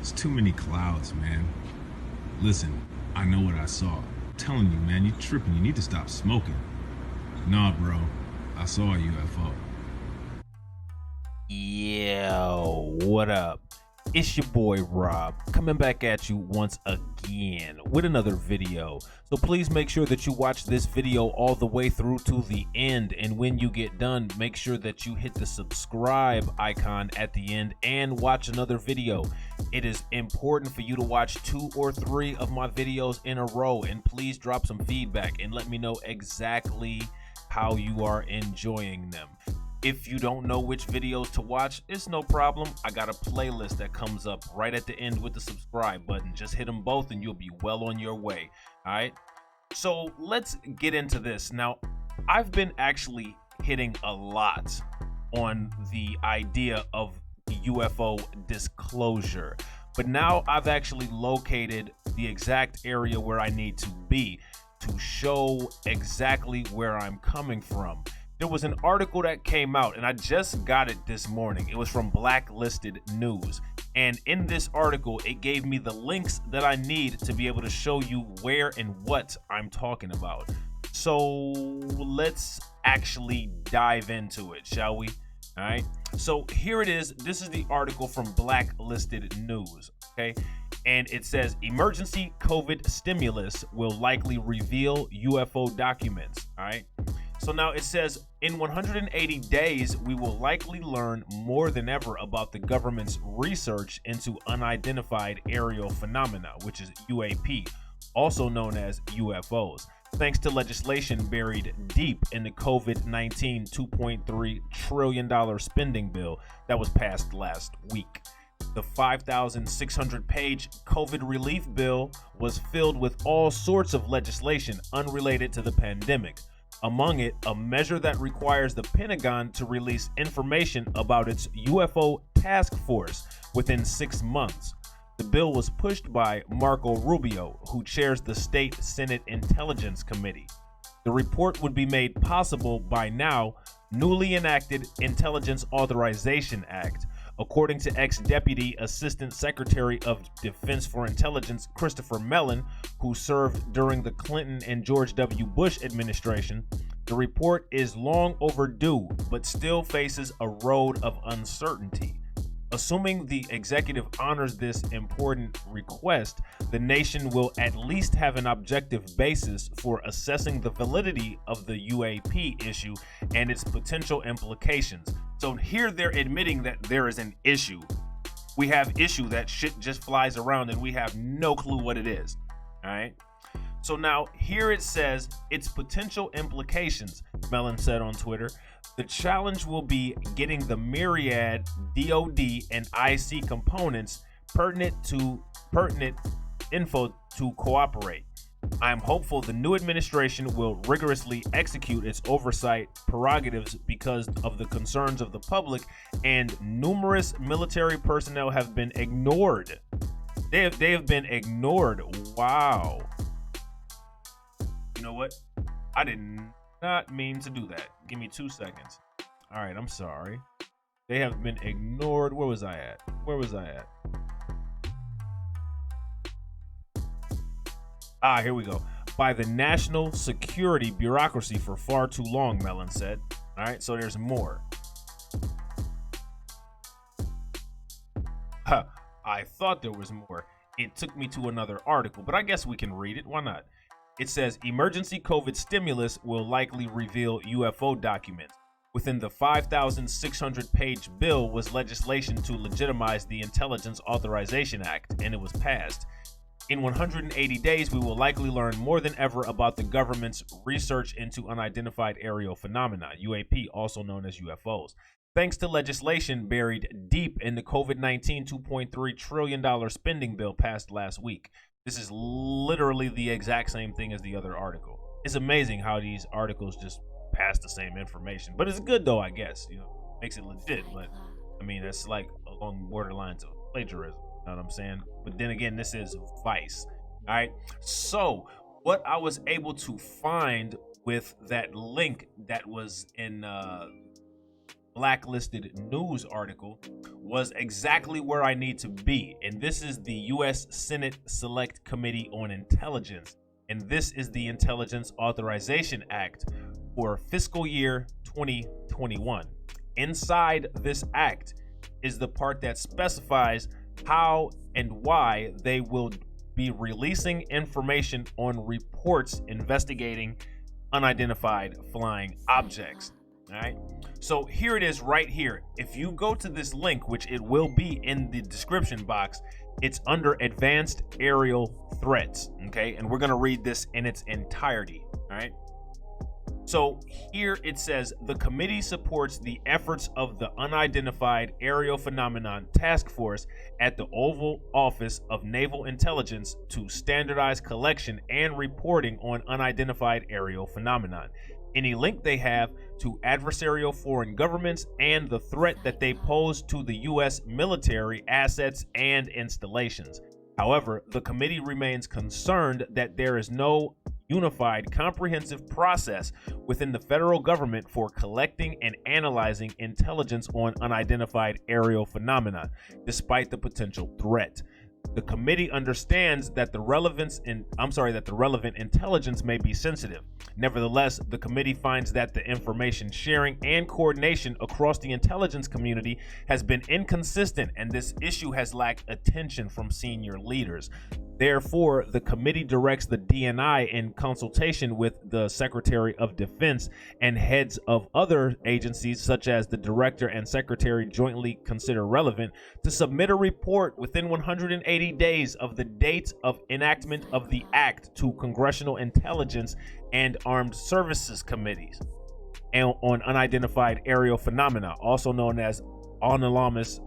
It's too many clouds, man. Listen, I know what I saw. I'm telling you, man, you tripping. You need to stop smoking. Nah, bro. I saw a UFO. Yo, what up? It's your boy Rob coming back at you once again with another video. So please make sure that you watch this video all the way through to the end, and when you get done, make sure that you hit the subscribe icon at the end and watch another video. It is important for you to watch 2 or 3 of my videos in a row, and please drop some feedback and let me know exactly how you are enjoying them. If you don't know which videos to watch, it's no problem. I got a playlist that comes up right at the end with the subscribe button. Just hit them both and you'll be well on your way. All right. So let's get into this. Now, I've been actually hitting a lot on the idea of UFO disclosure, but now I've actually located the exact area where I need to be to show exactly where I'm coming from. There was an article that came out, and I just got it this morning. It was from Blacklisted News. And in this article, it gave me the links that I need to be able to show you where and what I'm talking about. So let's actually dive into it, shall we? All right. So here it is. This is the article from Blacklisted News. Okay. And it says emergency COVID stimulus will likely reveal UFO documents. All right. So now it says in 180 days, we will likely learn more than ever about the government's research into unidentified aerial phenomena, which is UAP, also known as UFOs, thanks to legislation buried deep in the COVID-19 $2.3 trillion spending bill that was passed last week. The 5,600-page COVID relief bill was filled with all sorts of legislation unrelated to the pandemic. Among it, a measure that requires the Pentagon to release information about its UFO task force within 6 months. The bill was pushed by Marco Rubio, who chairs the State Senate Intelligence Committee. The report would be made possible by now newly enacted Intelligence Authorization Act, according to ex-Deputy Assistant Secretary of Defense for Intelligence Christopher Mellon, who served during the Clinton and George W. Bush administration. The report is long overdue, but still faces a road of uncertainty. Assuming the executive honors this important request, the nation will at least have an objective basis for assessing the validity of the UAP issue and its potential implications. So here they're admitting that there is an issue. We have issue that shit just flies around and we have no clue what it is. All right. So now here it says its potential implications, Mellon said on Twitter. The challenge will be getting the myriad DoD and IC components pertinent info to cooperate. I am hopeful the new administration will rigorously execute its oversight prerogatives because of the concerns of the public, and numerous military personnel have been ignored. They have been ignored. Wow. You know what? I did not mean to do that. Give me 2 seconds. All right, I'm sorry. They have been ignored. Where was I at? Here we go. By the national security bureaucracy for far too long, Mellon said. All right, so there's more. I thought there was more. It took me to another article, but I guess we can read it. Why not? It says emergency COVID stimulus will likely reveal UFO documents. Within the 5,600-page bill was legislation to legitimize the Intelligence Authorization Act, and it was passed. In 180 days, we will likely learn more than ever about the government's research into unidentified aerial phenomena, UAP, also known as UFOs, thanks to legislation buried deep in the COVID-19 $2.3 trillion spending bill passed last week. This is literally the exact same thing as the other article. It's amazing how these articles just pass the same information, but it's good though, I guess. You know, makes it legit. But I mean, that's like along borderlines of plagiarism. You know what I'm saying? But then again, this is Vice. All right. So what I was able to find with that link that was in blacklisted news article was exactly where I need to be. And this is the U.S. Senate Select Committee on Intelligence. And this is the Intelligence Authorization Act for fiscal year 2021. Inside this act is the part that specifies how and why they will be releasing information on reports investigating unidentified flying objects. All right. So here it is right here. If you go to this link, which it will be in the description box, it's under advanced aerial threats. Okay. And we're going to read this in its entirety. All right. So here it says the committee supports the efforts of the Unidentified Aerial Phenomenon Task Force at the Oval Office of Naval Intelligence to standardize collection and reporting on unidentified aerial phenomenon. Any link they have to adversarial foreign governments and the threat that they pose to the U.S. military assets and installations. However, the committee remains concerned that there is no unified, comprehensive process within the federal government for collecting and analyzing intelligence on unidentified aerial phenomena, despite the potential threat. The committee understands that the relevant intelligence may be sensitive. Nevertheless, the committee finds that the information sharing and coordination across the intelligence community has been inconsistent, and this issue has lacked attention from senior leaders. Therefore, the committee directs the DNI in consultation with the Secretary of Defense and heads of other agencies such as the Director and Secretary jointly consider relevant to submit a report within 180 days of the date of enactment of the act to Congressional Intelligence and Armed Services Committees and on unidentified aerial phenomena, also known as anomalous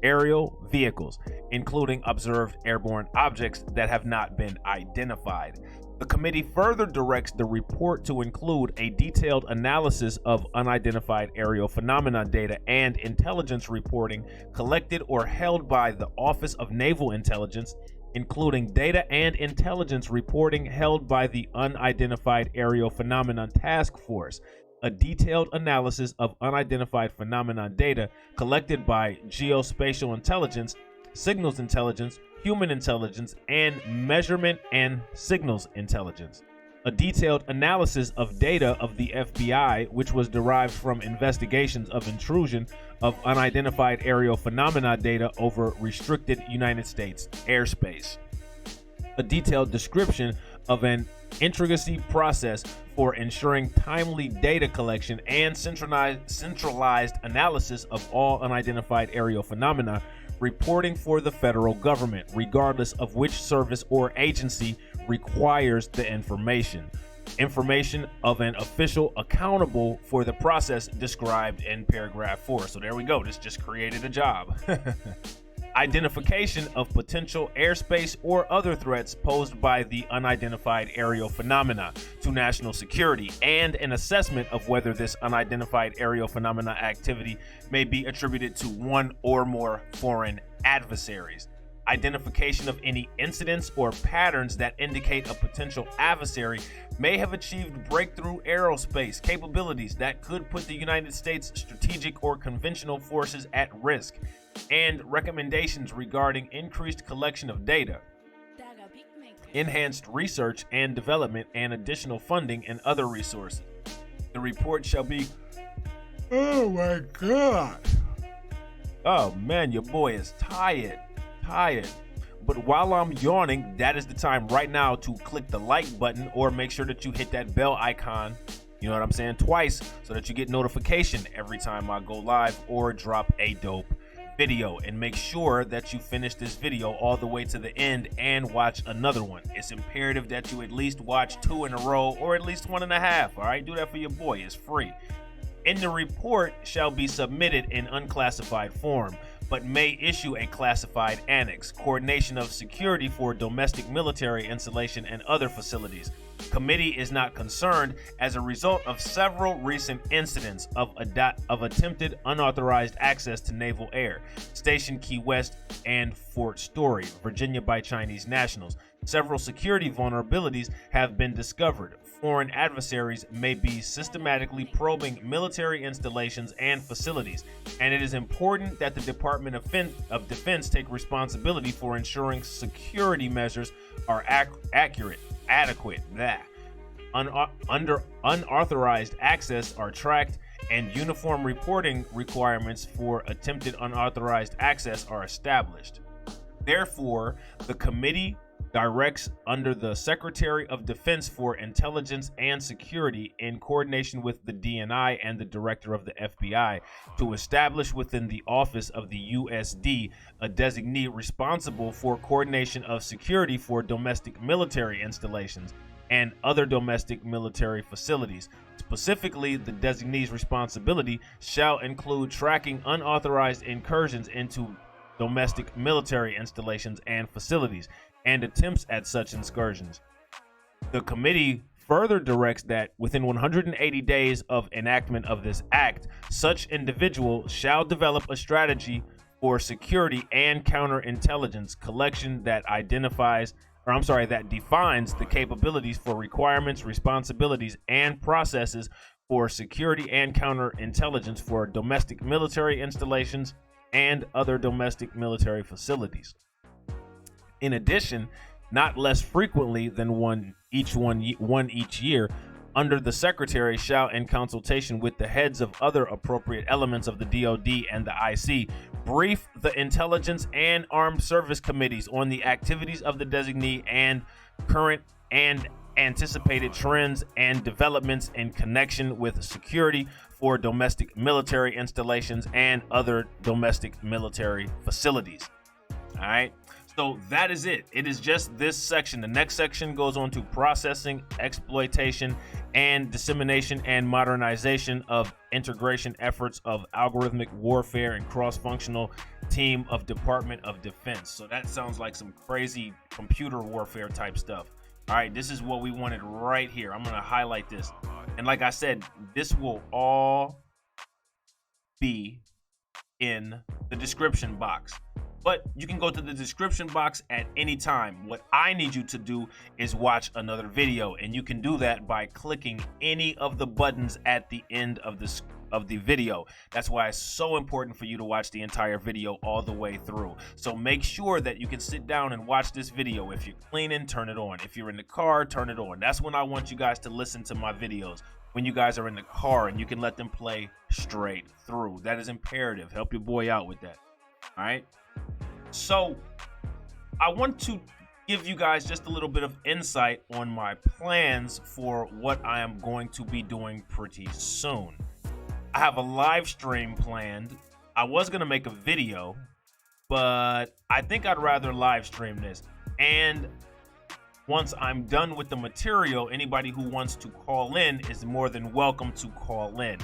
aerial vehicles, including observed airborne objects that have not been identified. The committee further directs the report to include a detailed analysis of unidentified aerial phenomena data and intelligence reporting collected or held by the Office of Naval Intelligence, including data and intelligence reporting held by the Unidentified Aerial Phenomenon Task Force. A detailed analysis of unidentified phenomenon data collected by geospatial intelligence, signals intelligence, human intelligence, and measurement and signals intelligence. A detailed analysis of data of the FBI, which was derived from investigations of intrusion of unidentified aerial phenomena data over restricted United States airspace. A detailed description of an intricacy process for ensuring timely data collection and centralized analysis of all unidentified aerial phenomena reporting for the federal government, regardless of which service or agency requires the information. Information of an official accountable for the process described in paragraph 4. So there we go. This just created a job. Identification of potential airspace or other threats posed by the unidentified aerial phenomena to national security, and an assessment of whether this unidentified aerial phenomena activity may be attributed to one or more foreign adversaries. Identification of any incidents or patterns that indicate a potential adversary may have achieved breakthrough aerospace capabilities that could put the United States strategic or conventional forces at risk, and recommendations regarding increased collection of data, enhanced research and development, and additional funding and other resources. The report shall be... Oh my God. Oh man, your boy is tired. But while I'm yawning, that is the time right now to click the like button, or make sure that you hit that bell icon, you know what I'm saying, twice, so that you get notification every time I go live or drop a dope video. And make sure that you finish this video all the way to the end and watch another one. It's imperative that you at least watch 2 in a row, or at least 1.5. All right, do that for your boy. It's free. And the report shall be submitted in unclassified form, but may issue a classified annex. Coordination of security for domestic military installation and other facilities. Committee is not concerned as a result of several recent incidents of attempted unauthorized access to naval air, Station Key West and Fort Story, Virginia, by Chinese nationals. Several security vulnerabilities have been discovered. foreign adversaries may be systematically probing military installations and facilities, and it is important that the Department of Defense take responsibility for ensuring security measures are adequate. Unauthorized access are tracked, and uniform reporting requirements for attempted unauthorized access are established. Therefore, the committee directs under the Secretary of Defense for Intelligence and Security, in coordination with the DNI and the Director of the FBI, to establish within the Office of the USD a designee responsible for coordination of security for domestic military installations and other domestic military facilities. Specifically, the designee's responsibility shall include tracking unauthorized incursions into domestic military installations and facilities, and attempts at such excursions. The committee further directs that within 180 days of enactment of this act, such individual shall develop a strategy for security and counterintelligence collection that defines the capabilities for requirements, responsibilities, and processes for security and counterintelligence for domestic military installations and other domestic military facilities. In addition, not less frequently than one each year, under the Secretary shall, in consultation with the heads of other appropriate elements of the DoD and the IC, brief the Intelligence and Armed Service Committees on the activities of the designee and current and anticipated trends and developments in connection with security for domestic military installations and other domestic military facilities. All right. So that is it. It is just this section. The next section goes on to processing, exploitation, and dissemination and modernization of integration efforts of algorithmic warfare and cross-functional team of Department of Defense. So that sounds like some crazy computer warfare type stuff. All right, this is what we wanted right here. I'm going to highlight this. And like I said, this will all be in the description box. But you can go to the description box at any time. What I need you to do is watch another video, and you can do that by clicking any of the buttons at the end of the video. That's why it's so important for you to watch the entire video all the way through. So make sure that you can sit down and watch this video. If you're cleaning, turn it on. If you're in the car, turn it on. That's when I want you guys to listen to my videos. When you guys are in the car, and you can let them play straight through. That is imperative. Help your boy out with that. All right. So I want to give you guys just a little bit of insight on my plans for what I am going to be doing pretty soon. I have a live stream planned. I was going to make a video, but I think I'd rather live stream this. And once I'm done with the material, anybody who wants to call in is more than welcome to call in.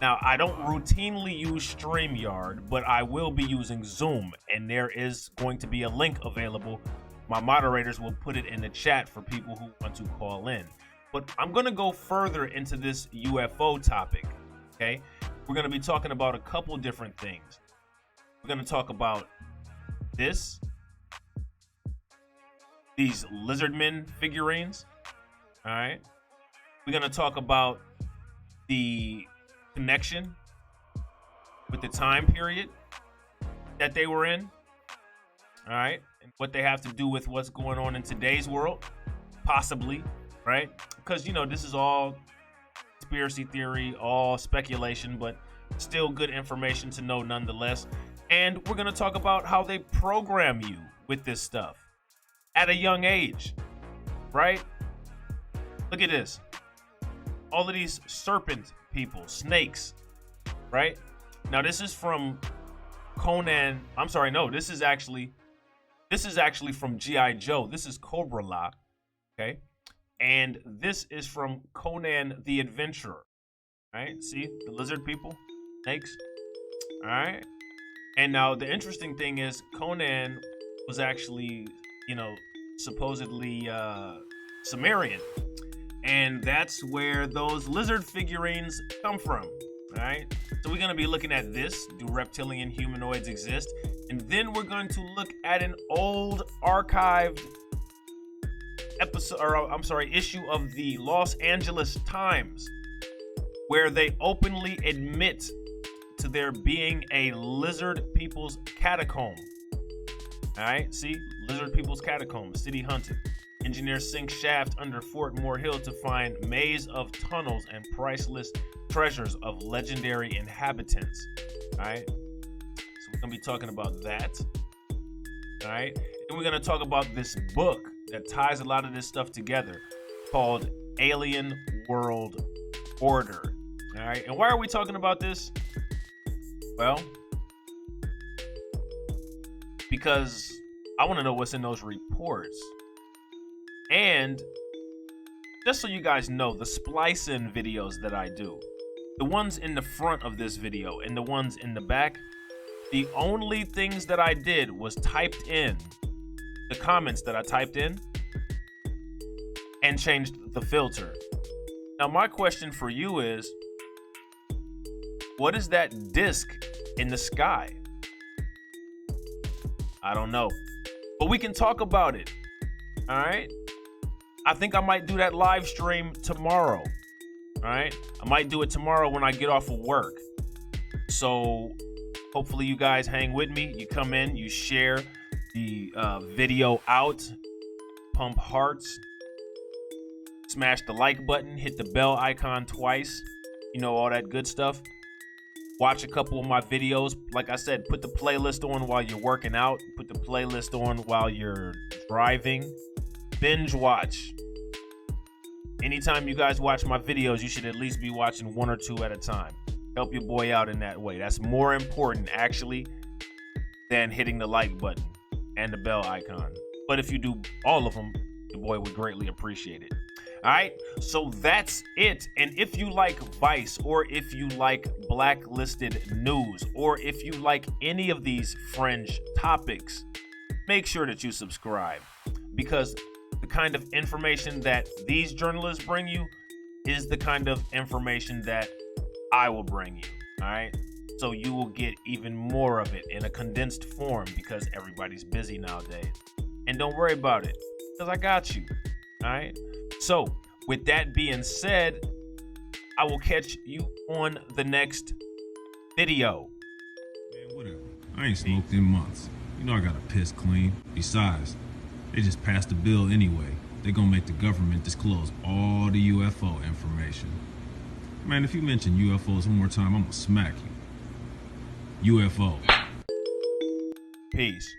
Now, I don't routinely use StreamYard, but I will be using Zoom, and there is going to be a link available. My moderators will put it in the chat for people who want to call in. But I'm going to go further into this UFO topic, okay? We're going to be talking about a couple different things. We're going to talk about these lizardmen figurines, all right? We're going to talk about the connection with the time period that they were in, all right, and what they have to do with what's going on in today's world, possibly, right? Because, you know, this is all conspiracy theory, all speculation, but still good information to know nonetheless. And we're going to talk about how they program you with this stuff at a young age, right? Look at this. All of these serpent people, snakes, right? Now this is from Conan. I'm sorry, no, this is actually from G.I. Joe. This is Cobra La, okay? And this is from Conan the Adventurer, right? See the lizard people, snakes, all right? And now the interesting thing is Conan was actually, you know, supposedly Sumerian. And that's where those lizard figurines come from, all right? So we're going to be looking at this. Do reptilian humanoids exist? And then we're going to look at an old archived episode, or I'm sorry, issue of the Los Angeles Times, where they openly admit to there being a lizard people's catacomb. All right, see, lizard people's catacomb, city hunted. Engineers sink shaft under Fort Moore Hill to find maze of tunnels and priceless treasures of legendary inhabitants. All right, so we're gonna be talking about that. All right, and we're gonna talk about this book that ties a lot of this stuff together, called Alien World Order. All right, and why are we talking about this? Well, because I want to know what's in those reports. And just so you guys know, the splicing videos that I do, the ones in the front of this video and the ones in the back, the only things that I did was typed in the comments that I typed in and changed the filter. Now, my question for you is, what is that disc in the sky? I don't know, but we can talk about it. All right, I think I might do that live stream tomorrow. All right, I might do it tomorrow when I get off of work. So hopefully you guys hang with me. You come in, you share the video out, pump hearts, smash the like button, hit the bell icon twice, you know, all that good stuff. Watch a couple of my videos. Like I said, put the playlist on while you're working out. Put the playlist on while you're driving. Binge watch. Anytime you guys watch my videos, you should at least be watching one or two at a time. Help your boy out in that way. That's more important, actually, than hitting the like button and the bell icon. But if you do all of them, your boy would greatly appreciate it. All right, so that's it. And if you like Vice, or if you like blacklisted news, or if you like any of these fringe topics, make sure that you subscribe, because the kind of information that these journalists bring you is the kind of information that I will bring you. All right, so you will get even more of it in a condensed form, because everybody's busy nowadays. And don't worry about it, because I got you. All right. So, with that being said, I will catch you on the next video. Man, whatever. I ain't smoked in months. You know I gotta piss clean. Besides, they just passed a bill anyway. They're gonna make the government disclose all the UFO information. Man, if you mention UFOs one more time, I'm gonna smack you. UFO. Peace.